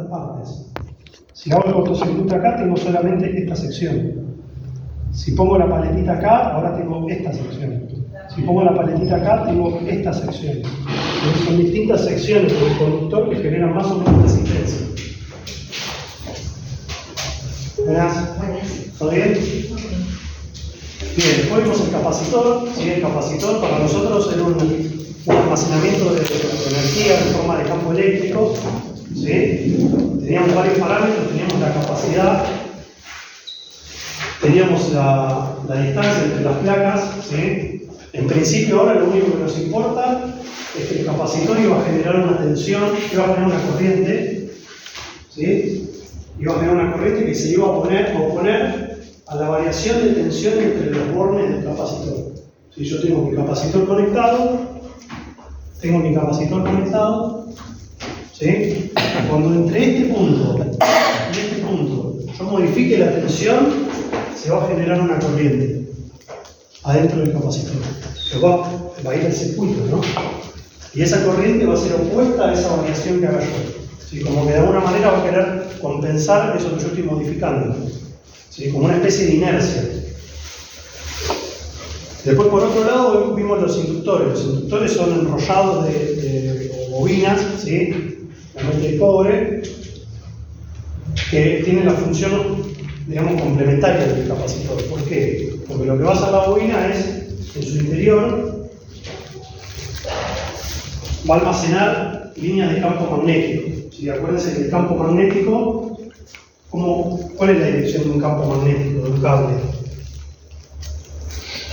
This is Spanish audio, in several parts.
estas partes. Si hago el cortocircuito acá, tengo solamente esta sección. Si pongo la paletita acá, ahora tengo esta sección. Si pongo la paletita acá, tengo esta sección. Entonces, son distintas secciones del conductor que generan más o menos resistencia. Buenas. ¿Todo bien? Bien, después vimos el capacitor. ¿Sí? El capacitor para nosotros era un almacenamiento de energía en forma de campo eléctrico. ¿Sí? Teníamos varios parámetros, teníamos la capacidad, teníamos la distancia entre las placas. ¿Sí? En principio ahora lo único que nos importa es que el capacitor iba a generar una tensión, iba a generar una corriente. ¿Sí? Iba a generar una corriente que se iba a oponer a la variación de tensión entre los bornes del capacitor. Si yo tengo mi capacitor conectado, ¿sí? Cuando entre este punto y este punto yo modifique la tensión, se va a generar una corriente adentro del capacitor. Que va a ir al circuito, ¿no? Y esa corriente va a ser opuesta a esa variación que haga yo. ¿Sí? Como que de alguna manera va a querer compensar eso que yo estoy modificando. ¿Sí? Como una especie de inercia. Después, por otro lado, vimos los inductores. Los inductores son enrollados de bobinas, ¿sí? Realmente de cobre, que tienen la función, digamos, complementaria del capacitor. ¿Por qué? Porque lo que va a hacer la bobina es, en su interior, va a almacenar líneas de campo magnético. ¿Sí? Acuérdense que el campo magnético, ¿cuál es la dirección de un campo magnético, de un cable?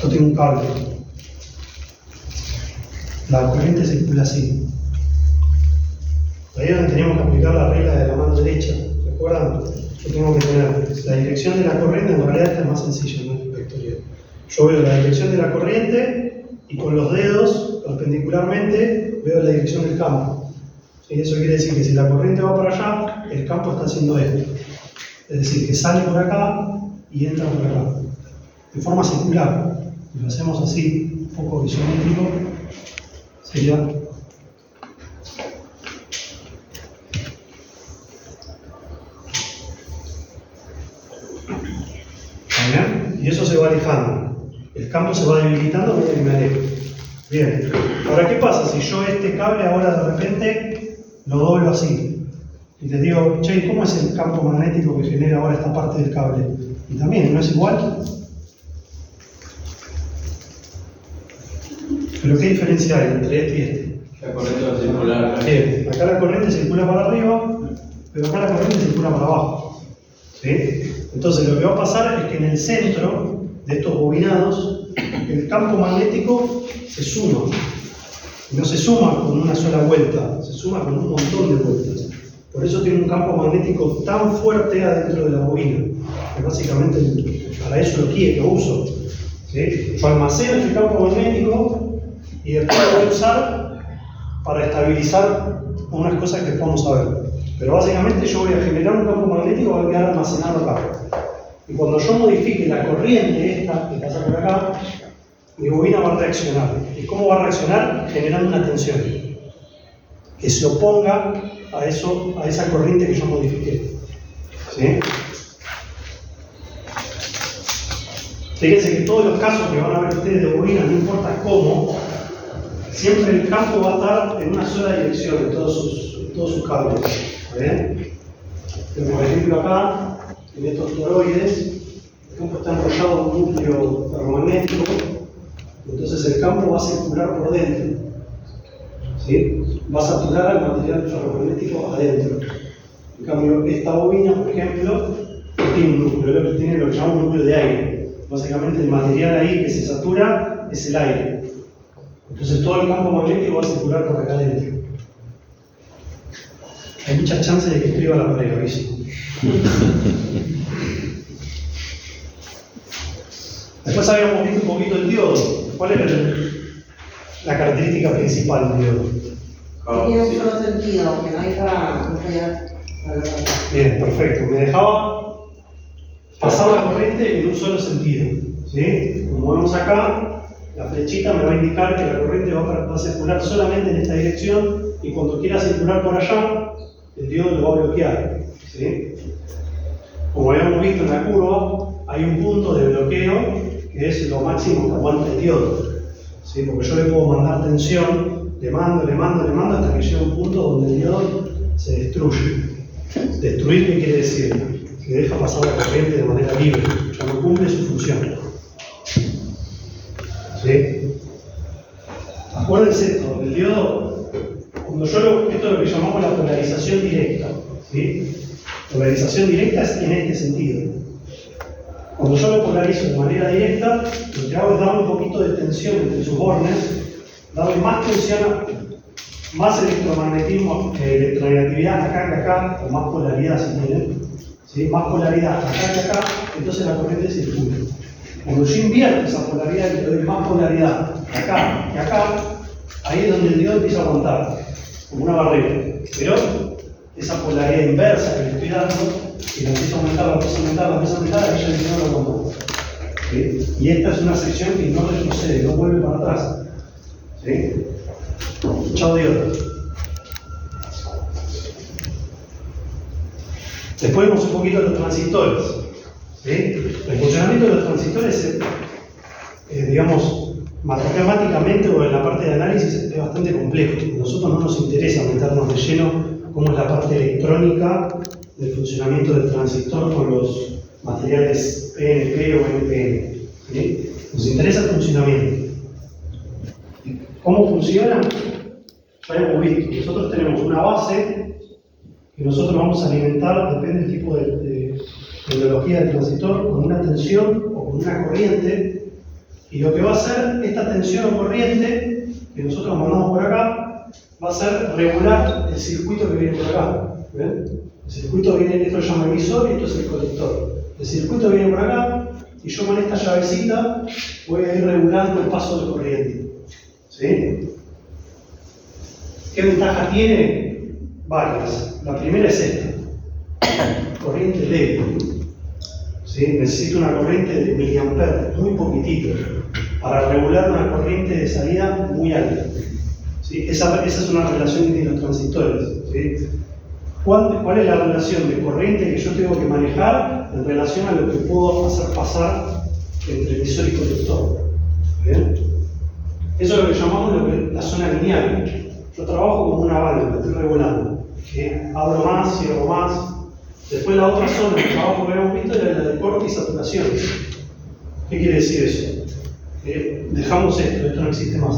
Yo tengo un cable. La corriente circula así. Ahí es donde teníamos que aplicar la regla de la mano derecha. ¿Recuerdan? Yo tengo que tener la dirección de la corriente, en realidad esta es más sencilla, no es vectorial. Yo veo la dirección de la corriente y con los dedos, perpendicularmente, veo la dirección del campo. ¿Sí? Eso quiere decir que si la corriente va para allá, el campo está haciendo esto. Es decir, que sale por acá y entra por acá. De forma circular. Si lo hacemos así, un poco isométrico, sería... ¿Bien? Y eso se va alejando. El campo se va debilitando a medida que me alejo. Bien. Ahora, ¿qué pasa si yo este cable ahora de repente lo doblo así? Y les digo, che, ¿cómo es el campo magnético que genera ahora esta parte del cable? Y también, ¿no es igual? ¿Pero qué diferencia hay entre este y este? La corriente va a circular. Bien, acá la corriente circula para arriba, pero acá la corriente circula para abajo. ¿Sí? Entonces lo que va a pasar es que en el centro de estos bobinados, el campo magnético se suma. Y no se suma con una sola vuelta, se suma con un montón de vueltas. Por eso tiene un campo magnético tan fuerte adentro de la bobina, que básicamente para eso lo uso. ¿Sí? Yo almaceno este campo magnético y después lo voy a usar para estabilizar unas cosas que vamos a ver. Pero básicamente yo voy a generar un campo magnético que va a quedar almacenado acá. Y cuando yo modifique la corriente esta que pasa por acá, mi bobina va a reaccionar. ¿Y cómo va a reaccionar? Generando una tensión que se oponga a esa corriente que yo modifiqué. ¿Sí? Fíjense que todos los casos que van a ver ustedes de bobina, no importa cómo, siempre el campo va a estar en una sola dirección en todos sus cables. ¿Ven? Por ejemplo acá, en estos toroides, el campo está enrollado en un núcleo ferromagnético, entonces el campo va a circular por dentro. ¿Sí? Va a saturar al material ferromagnético adentro. En cambio, esta bobina, por ejemplo, tiene un núcleo, tiene lo que llamamos un núcleo de aire. Básicamente el material ahí que se satura es el aire. Entonces todo el campo magnético va a circular por acá adentro. Hay muchas chances de que escriba la pared, aviso. Después habíamos visto un poquito el diodo. ¿Cuál era la característica principal del diodo? Que tiene un solo sentido, que no hay para Bien, perfecto. Me dejaba pasar la corriente en un solo sentido. ¿Sí? Como vemos acá, la flechita me va a indicar que la corriente va a circular solamente en esta dirección y cuando quiera circular por allá, el diodo lo va a bloquear. ¿Sí? Como habíamos visto en la curva, hay un punto de bloqueo que es lo máximo que aguanta el diodo. ¿Sí? Porque yo le puedo mandar tensión, le mando hasta que llega un punto donde el diodo se destruye. ¿Destruir qué quiere decir? Que deja pasar la corriente de manera libre, ya no cumple su función. ¿Sí? Acuérdense esto, el diodo, cuando esto es lo que llamamos la polarización directa. ¿Sí? Polarización directa es en este sentido. Cuando yo lo polarizo de manera directa, lo que hago es dar un poquito de tensión entre sus bornes, darle más tensión, más electromagnetismo, electronegatividad acá que acá, o más polaridad si quieren, ¿sí? Más polaridad acá que acá, entonces la corriente circula. Cuando yo invierto esa polaridad y le doy más polaridad acá y acá, ahí es donde el diodo empieza a aguantar, como una barrera. Pero esa polaridad inversa que le estoy dando, y la empiezo a aumentar, ahí ya el diodo lo aguanta. ¿Sí? Y esta es una sección que no retrocede, no vuelve para atrás. ¿Sí? Chao diodo. Después vemos un poquito de los transistores. ¿Sí? El funcionamiento de los transistores es, digamos, matemáticamente o en la parte de análisis es bastante complejo. A nosotros no nos interesa meternos de lleno cómo es la parte electrónica del funcionamiento del transistor con los materiales PNP o NPN. ¿Sí? Nos interesa el funcionamiento. ¿Cómo funciona? Ya hemos visto. Nosotros tenemos una base que nosotros vamos a alimentar, depende del tipo de tecnología del transistor, con una tensión o con una corriente. Y lo que va a hacer esta tensión o corriente que nosotros mandamos por acá va a ser regular el circuito que viene por acá. ¿Ven? El circuito viene, esto se llama emisor y esto es el colector. El circuito viene por acá y yo con esta llavecita voy a ir regulando el paso de corriente. ¿Sí? ¿Qué ventaja tiene? Varias. La primera es esta. Corriente leve. ¿Sí? Necesito una corriente de miliamperes, muy poquitito, para regular una corriente de salida muy alta. ¿Sí? Esa es una relación que tienen los transistores. ¿Sí? ¿Cuál es la relación de corriente que yo tengo que manejar en relación a lo que puedo hacer pasar entre emisor y colector? ¿Bien? Eso es lo que llamamos la zona lineal. Yo trabajo como una válvula, estoy regulando. ¿Sí? Abro más, cierro más. Después la otra zona de trabajo que habíamos visto era la de corte y saturación. ¿Qué quiere decir eso? Dejamos esto no existe más.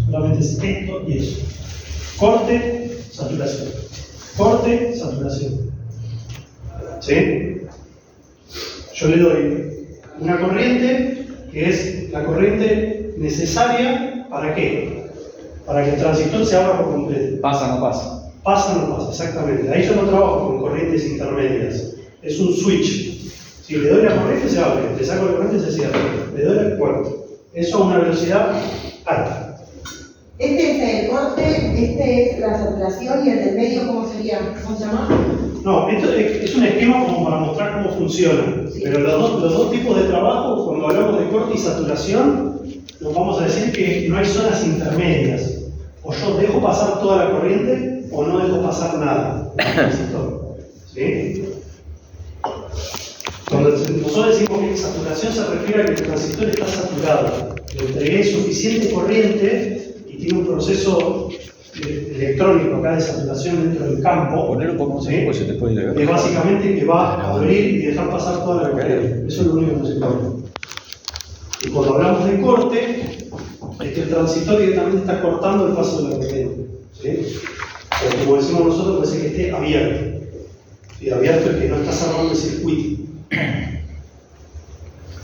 Solamente es esto y eso. Corte, saturación. Corte, saturación. ¿Sí? Yo le doy una corriente que es la corriente necesaria ¿para qué? Para que el transistor se abra por completo. Pasa, no pasa. Pasa, no pasa, exactamente. Ahí yo no trabajo con corrientes intermedias. Es un switch. Si le doy la corriente, se abre. Le saco la corriente, se cierra. Le doy el puerto. Eso a una velocidad alta. Este es el corte, este es la saturación y el del medio, ¿cómo sería? ¿Cómo se llama? No, esto es un esquema como para mostrar cómo funciona. Sí. Pero los dos tipos de trabajo, cuando hablamos de corte y saturación, nos vamos a decir que no hay zonas intermedias. O yo dejo pasar toda la corriente o no dejo pasar nada. ¿Sí? Cuando nosotros decimos que saturación se refiere a que el transistor está saturado. Le entregué suficiente corriente y tiene un proceso electrónico acá de saturación dentro del campo. Poner un poco más, ¿sí? pues se te puede llegar. Que básicamente que va a abrir y dejar pasar toda la corriente. Eso es lo único que se cambia. Y cuando hablamos de corte, es que el transistor directamente está cortando el paso de la corriente. ¿Sí? O como decimos nosotros, puede ser que esté abierto. Y abierto es que no está cerrando el circuito.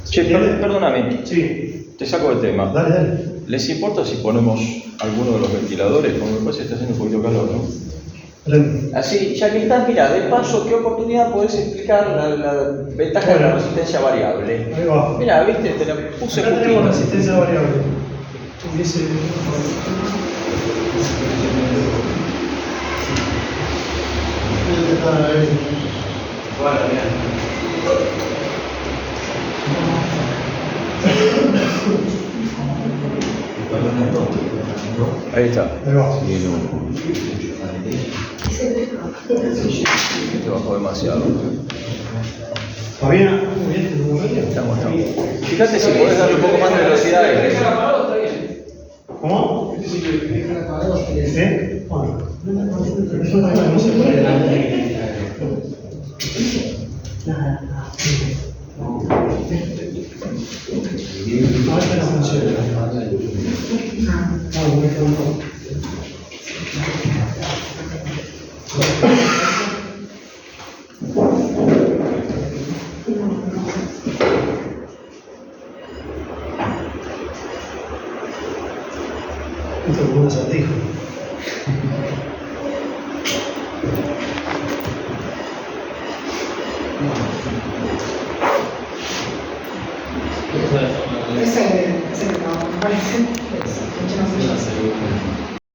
Che, perdóname, Sí. te saco del tema. Dale, dale. ¿Les importa si ponemos alguno de los ventiladores? Como me parece que está haciendo un poquito calor, ¿no? Prende. Así, ya que estás, mira, de paso, ¿qué oportunidad podés explicar la ventaja de la resistencia variable? Ahí va. Mira, viste, te la puse Acá tenemos justito. resistencia variable. Dice. Bueno, bien. Perdón, Ahí está. Ahí va. Este bajó demasiado. ¿Está bien? Muy bien, Estamos. Fíjate si podés darle un poco más de velocidad. ¿Cómo? ¿Sí? Bueno, no se puede. A ver si no funciona. Muy pronto. Esto es como un acertijo.